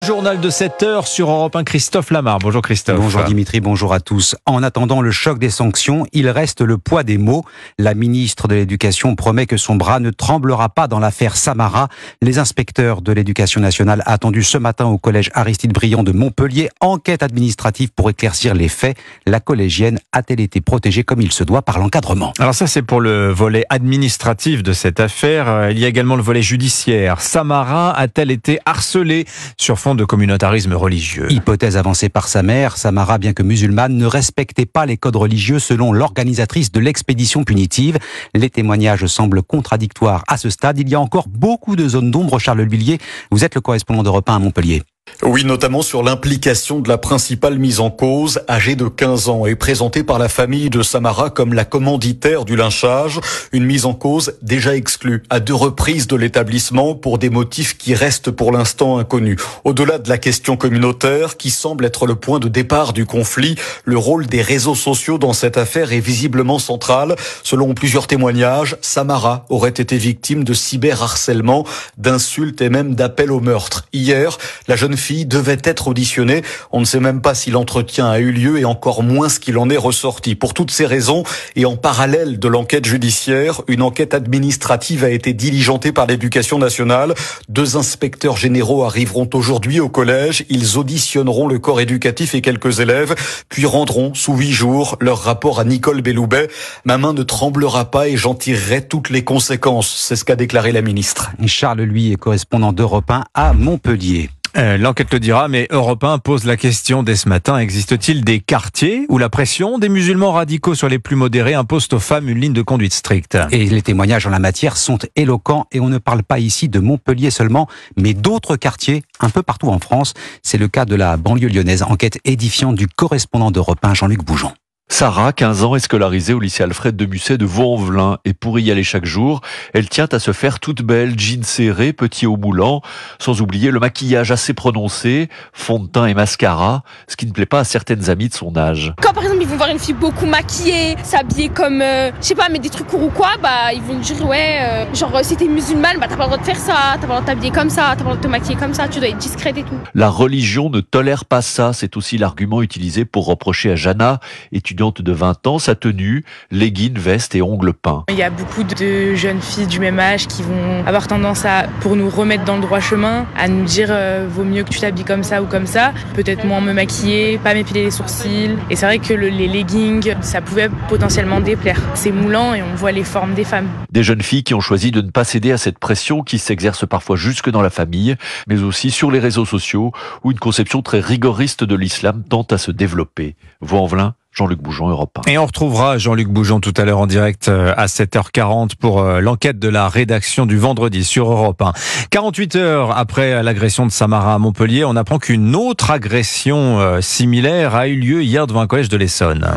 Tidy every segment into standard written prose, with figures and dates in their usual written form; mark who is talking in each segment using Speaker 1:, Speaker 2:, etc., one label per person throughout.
Speaker 1: journal de 7h sur Europe 1, Christophe Lamar. Bonjour Christophe.
Speaker 2: Bonjour Dimitri, bonjour à tous. En attendant le choc des sanctions, il reste le poids des mots. La ministre de l'Éducation promet que son bras ne tremblera pas dans l'affaire Samara. Les inspecteurs de l'Éducation nationale attendus ce matin au collège Aristide Briand de Montpellier. Enquête administrative pour éclaircir les faits. La collégienne a-t-elle été protégée comme il se doit par l'encadrement?
Speaker 1: Alors ça, c'est pour le volet administratif de cette affaire. Il y a également le volet judiciaire. Samara a-t-elle été harcelée sur fond de communautarisme religieux?
Speaker 2: Hypothèse avancée par sa mère, Samara, bien que musulmane, ne respectait pas les codes religieux selon l'organisatrice de l'expédition punitive. Les témoignages semblent contradictoires à ce stade. Il y a encore beaucoup de zones d'ombre. Charles Villiers, vous êtes le correspondant d'Europe 1 à Montpellier.
Speaker 3: Oui, notamment sur l'implication de la principale mise en cause, âgée de 15 ans, et présentée par la famille de Samara comme la commanditaire du lynchage. Une mise en cause déjà exclue à 2 reprises de l'établissement pour des motifs qui restent pour l'instant inconnus. Au-delà de la question communautaire, qui semble être le point de départ du conflit, le rôle des réseaux sociaux dans cette affaire est visiblement central. Selon plusieurs témoignages, Samara aurait été victime de cyberharcèlement, d'insultes et même d'appels au meurtre. Hier, la jeune fille devait être auditionnée. On ne sait même pas si l'entretien a eu lieu et encore moins ce qu'il en est ressorti. Pour toutes ces raisons et en parallèle de l'enquête judiciaire, une enquête administrative a été diligentée par l'Éducation nationale. 2 inspecteurs généraux arriveront aujourd'hui au collège. Ils auditionneront le corps éducatif et quelques élèves, puis rendront sous 8 jours leur rapport à Nicole Belloubet. Ma main ne tremblera pas et j'en tirerai toutes les conséquences. C'est ce qu'a déclaré la ministre.
Speaker 2: Charles, lui, est correspondant d'Europe 1 à Montpellier.
Speaker 1: L'enquête le dira, mais Europe 1 pose la question dès ce matin. Existe-t-il des quartiers où la pression des musulmans radicaux sur les plus modérés impose aux femmes une ligne de conduite stricte?
Speaker 2: Et les témoignages en la matière sont éloquents et on ne parle pas ici de Montpellier seulement, mais d'autres quartiers un peu partout en France. C'est le cas de la banlieue lyonnaise. Enquête édifiante du correspondant d'Europe 1, Jean-Luc Boujon.
Speaker 4: Sarah, 15 ans, est scolarisée au lycée Alfred de Musset de Vaux-en-Velin. Et pour y aller chaque jour, elle tient à se faire toute belle, jean serré, petit haut moulant, sans oublier le maquillage assez prononcé, fond de teint et mascara, ce qui ne plaît pas à certaines amies de son âge.
Speaker 5: Quand par exemple ils vont voir une fille beaucoup maquillée, s'habiller comme, je sais pas, mais des trucs courts ou quoi, bah ils vont dire genre si t'es musulmane, bah t'as pas le droit de faire ça, t'as pas le droit de t'habiller comme ça, t'as pas le droit de te maquiller comme ça, tu dois être discrète et tout.
Speaker 4: La religion ne tolère pas ça, c'est aussi l'argument utilisé pour reprocher à Jana, étudiante de 20 ans, sa tenue, leggings, veste et ongles peints.
Speaker 6: Il y a beaucoup de jeunes filles du même âge qui vont avoir tendance à, pour nous remettre dans le droit chemin, à nous dire vaut mieux que tu t'habilles comme ça ou comme ça, peut-être moins me maquiller, pas m'épiler les sourcils. Et c'est vrai que les leggings, ça pouvait potentiellement déplaire. C'est moulant et on voit les formes des femmes.
Speaker 4: Des jeunes filles qui ont choisi de ne pas céder à cette pression qui s'exerce parfois jusque dans la famille, mais aussi sur les réseaux sociaux où une conception très rigoriste de l'islam tente à se développer. Vaux-en-Velin, Jean-Luc Boujon, Europe 1.
Speaker 1: Et on retrouvera Jean-Luc Boujon tout à l'heure en direct à 7h40 pour l'enquête de la rédaction du vendredi sur Europe 1. 48 heures après l'agression de Samara à Montpellier, on apprend qu'une autre agression similaire a eu lieu hier devant un collège de l'Essonne.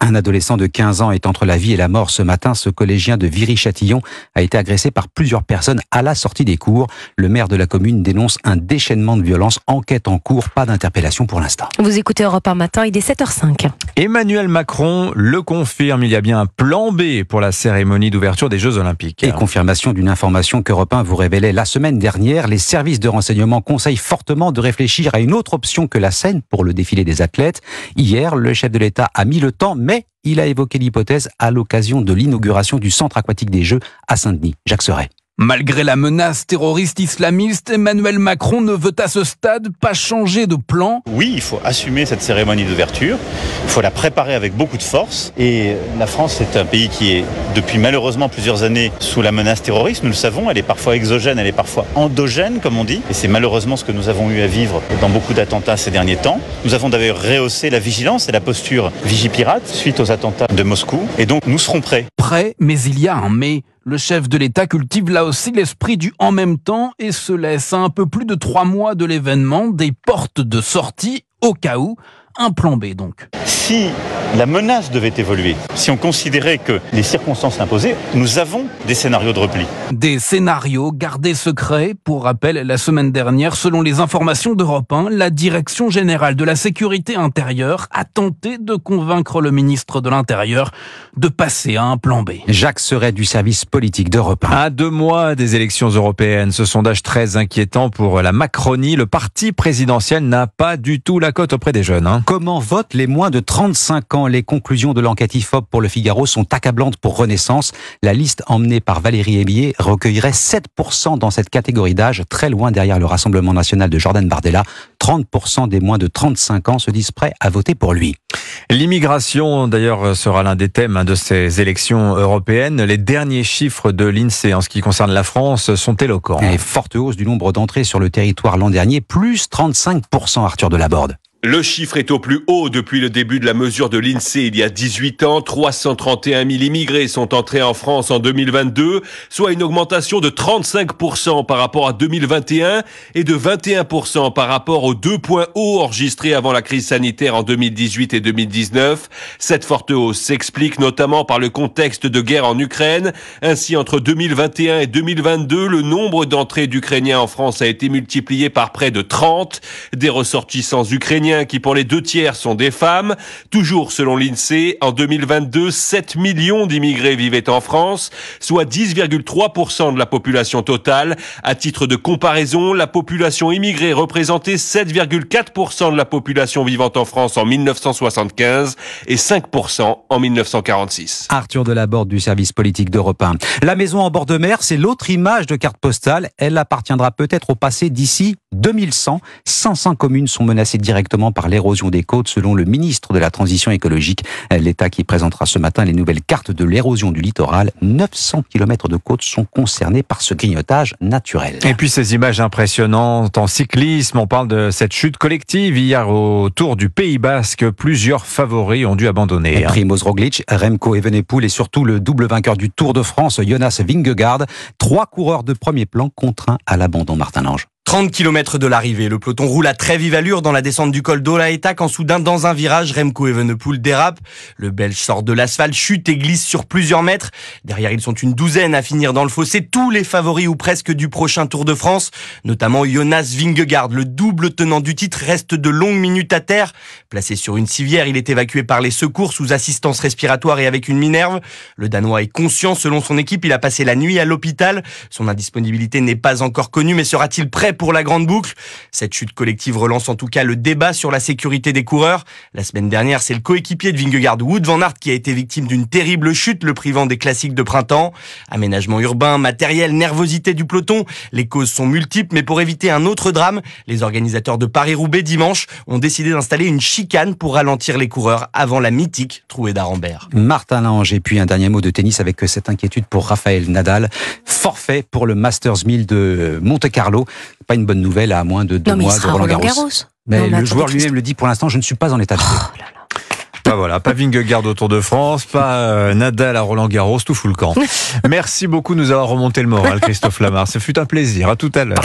Speaker 2: Un adolescent de 15 ans est entre la vie et la mort ce matin. Ce collégien de Viry-Châtillon a été agressé par plusieurs personnes à la sortie des cours. Le maire de la commune dénonce un déchaînement de violence. Enquête en cours, pas d'interpellation pour l'instant.
Speaker 7: Vous écoutez Europe 1 matin, il est 7h05.
Speaker 1: Emmanuel Macron le confirme, il y a bien un plan B pour la cérémonie d'ouverture des Jeux Olympiques.
Speaker 2: Et confirmation d'une information qu'Europe 1 vous révélait la semaine dernière. Les services de renseignement conseillent fortement de réfléchir à une autre option que la scène pour le défilé des athlètes. Hier, le chef de l'État a mis le temps, mais il a évoqué l'hypothèse à l'occasion de l'inauguration du centre aquatique des Jeux à Saint-Denis. Jacques Serret.
Speaker 8: Malgré la menace terroriste islamiste, Emmanuel Macron ne veut à ce stade pas changer de plan.
Speaker 9: Oui, il faut assumer cette cérémonie d'ouverture, il faut la préparer avec beaucoup de force. Et la France est un pays qui est, depuis malheureusement plusieurs années, sous la menace terroriste. Nous le savons, elle est parfois exogène, elle est parfois endogène, comme on dit. Et c'est malheureusement ce que nous avons eu à vivre dans beaucoup d'attentats ces derniers temps. Nous avons d'ailleurs rehaussé la vigilance et la posture Vigipirate suite aux attentats de Moscou. Et donc nous serons prêts.
Speaker 8: Prêt, mais il y a un mais. Le chef de l'État cultive là aussi l'esprit du en même temps et se laisse à un peu plus de 3 mois de l'événement des portes de sortie au cas où. Un plan B donc.
Speaker 9: Si la menace devait évoluer, si on considérait que les circonstances l'imposaient, nous avons des scénarios de repli.
Speaker 8: Des scénarios gardés secrets. Pour rappel, la semaine dernière, selon les informations d'Europe 1, la Direction générale de la sécurité intérieure a tenté de convaincre le ministre de l'Intérieur de passer à un plan B.
Speaker 2: Jacques Serret du service politique d'Europe 1.
Speaker 1: À 2 mois des élections européennes, ce sondage très inquiétant pour la Macronie. Le parti présidentiel n'a pas du tout la cote auprès des jeunes.
Speaker 2: Comment votent les moins de 35 ans? Les conclusions de l'enquête IFOP pour le Figaro sont accablantes pour Renaissance. La liste emmenée par Valérie Hélier recueillerait 7% dans cette catégorie d'âge, très loin derrière le Rassemblement national de Jordan Bardella. 30% des moins de 35 ans se disent prêts à voter pour lui.
Speaker 1: L'immigration, d'ailleurs, sera l'un des thèmes de ces élections européennes. Les derniers chiffres de l'INSEE en ce qui concerne la France sont éloquents.
Speaker 2: Et forte hausse du nombre d'entrées sur le territoire l'an dernier, plus 35%, Arthur Delaborde.
Speaker 10: Le chiffre est au plus haut depuis le début de la mesure de l'INSEE il y a 18 ans. 331 000 immigrés sont entrés en France en 2022, soit une augmentation de 35% par rapport à 2021 et de 21% par rapport aux 2 points hauts enregistrés avant la crise sanitaire en 2018 et 2019. Cette forte hausse s'explique notamment par le contexte de guerre en Ukraine. Ainsi, entre 2021 et 2022, le nombre d'entrées d'Ukrainiens en France a été multiplié par près de 30. Des ressortissants ukrainiens qui pour les 2 tiers sont des femmes. Toujours selon l'INSEE, en 2022, 7 millions d'immigrés vivaient en France, soit 10,3% de la population totale. À titre de comparaison, la population immigrée représentait 7,4% de la population vivant en France en 1975 et 5% en 1946.
Speaker 2: Arthur Delaborde du service politique d'Europe 1. La maison en bord de mer, c'est l'autre image de carte postale. Elle appartiendra peut-être au passé d'ici 2100. 500 communes sont menacées directement par l'érosion des côtes, selon le ministre de la Transition écologique. L'État qui présentera ce matin les nouvelles cartes de l'érosion du littoral. 900 km de côtes sont concernés par ce grignotage naturel.
Speaker 1: Et puis ces images impressionnantes en cyclisme, on parle de cette chute collective hier au Tour du Pays Basque. Plusieurs favoris ont dû abandonner.
Speaker 2: Primož Roglič, Remco Evenepoel et surtout le double vainqueur du Tour de France, Jonas Vingegaard. 3 coureurs de premier plan contraints à l'abandon, Martin Lange.
Speaker 11: 30 km de l'arrivée, le peloton roule à très vive allure dans la descente du col d'Olaeta quand soudain, dans un virage, Remco Evenepoel dérape. Le Belge sort de l'asphalte, chute et glisse sur plusieurs mètres. Derrière, ils sont une douzaine à finir dans le fossé. Tous les favoris ou presque du prochain Tour de France, notamment Jonas Vingegaard, le double tenant du titre, reste de longues minutes à terre. Placé sur une civière, il est évacué par les secours sous assistance respiratoire et avec une minerve. Le Danois est conscient. Selon son équipe, il a passé la nuit à l'hôpital. Son indisponibilité n'est pas encore connue, mais sera-t-il prêt pour la grande boucle? Cette chute collective relance en tout cas le débat sur la sécurité des coureurs. La semaine dernière, c'est le coéquipier de Vingegaard, Wout van Aert, qui a été victime d'une terrible chute, le privant des classiques de printemps. Aménagement urbain, matériel, nervosité du peloton. Les causes sont multiples, mais pour éviter un autre drame, les organisateurs de Paris-Roubaix dimanche ont décidé d'installer une chicane pour ralentir les coureurs avant la mythique trouée d'Arambert.
Speaker 2: Martin Lange, et puis un dernier mot de tennis avec cette inquiétude pour Rafael Nadal. Forfait pour le Masters 1000 de Monte-Carlo. Pas une bonne nouvelle à moins de 2 mois de Roland-Garros. Mais le joueur lui-même le dit, pour l'instant, je ne suis pas en état de jeu.
Speaker 1: Voilà, pas Vingegaard au Tour de France, pas Nadal à Roland-Garros, tout fout le camp. Merci beaucoup de nous avoir remonté le moral, Christophe Lamar. Ce fut un plaisir. À tout à l'heure.